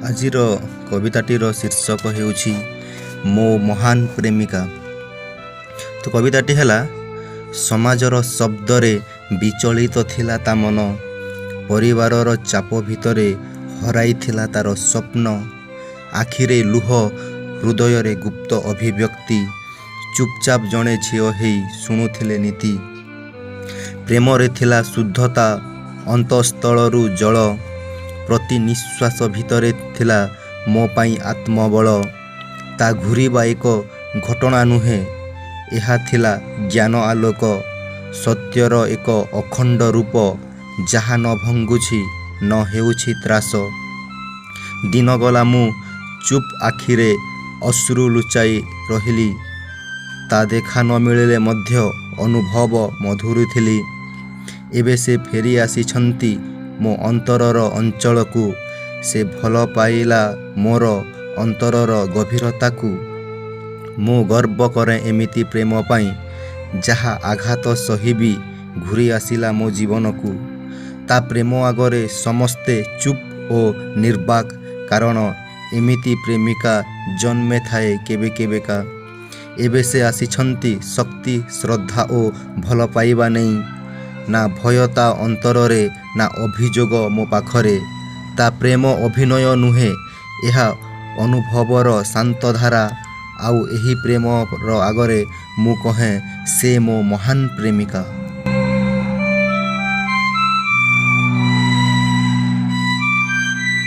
ଆଜିର କବିତାଟିର ଶୀର୍ଷକ ହେଉଛି ମୋ ମହାନ ପ୍ରେମିକା। ତ କବିତାଟି ହେଲା, ସମାଜର ଶବ୍ଦରେ ବିଚଳିତ ଥିଲା ତା ମନ, ପରିବାରର ଚାପ ଭିତରେ ହରାଇଥିଲା ତାର ସ୍ୱପ୍ନ, ଆଖିରେ ଲୁହ, ହୃଦୟରେ ଗୁପ୍ତ ଅଭିବ୍ୟକ୍ତି, ଚୁପଚାପ ଜଣେ ଝିଅ ହେଇ ଶୁଣୁଥିଲେ ନୀତି। ପ୍ରେମରେ ଥିଲା ଶୁଦ୍ଧତା, ଅନ୍ତଃସ୍ଥଳରୁ ଜଳ, ପ୍ରତି ନିଶ୍ୱାସ ଭିତରେ ଥିଲା ମୋ ପାଇଁ ଆତ୍ମବଳ। ତା ଘୂରିବା ଏକ ଘଟଣା ନୁହେଁ, ଏହା ଥିଲା ଜ୍ଞାନ ଆଲୋକ, ସତ୍ୟର ଏକ ଅଖଣ୍ଡ ରୂପ, ଯାହା ନ ଭାଙ୍ଗୁଛି, ନ ହେଉଛି ତ୍ରାସ। ଦିନ ଗଲା, ମୁଁ ଚୁପ୍ ଆଖିରେ ଅଶ୍ରୁ ଲୁଚାଇ ରହିଲି, ତା ଦେଖା ନ ମିଳିଲେ ମଧ୍ୟ ଅନୁଭବ ମଧୁରୁଥିଲି। ଏବେ ସେ ଫେରି ଆସିଛନ୍ତି ମୋ ଅନ୍ତରର ଅଞ୍ଚଳକୁ, ସେ ଭଲ ପାଇଲା ମୋର ଅନ୍ତରର ଗଭୀରତାକୁ। ମୁଁ ଗର୍ବ କରେ ଏମିତି ପ୍ରେମ ପାଇଁ, ଯାହା ଆଘାତ ସହିବି ଘୂରି ଆସିଲା ମୋ ଜୀବନକୁ। ତା ପ୍ରେମ ଆଗରେ ସମସ୍ତେ ଚୁପ୍ ଓ ନିର୍ବାକ୍, କାରଣ ଏମିତି ପ୍ରେମିକା ଜନ୍ମେ ଥାଏ କେବେ କେବେକା। ଏବେ ସେ ଆସିଛନ୍ତି ଶକ୍ତି, ଶ୍ରଦ୍ଧା ଓ ଭଲ ପାଇବା ନେଇ। ନା ଭୟ ତା ଅନ୍ତରରେ, ନା ଅଭିଯୋଗ ମୋ ପାଖରେ। ତା ପ୍ରେମ ଅଭିନୟ ନୁହେଁ, ଏହା ଅନୁଭବର ଶାନ୍ତଧାରା। ଆଉ ଏହି ପ୍ରେମର ଆଗରେ ମୁଁ କହେ, ସେ ମୋ ମହାନ ପ୍ରେମିକା।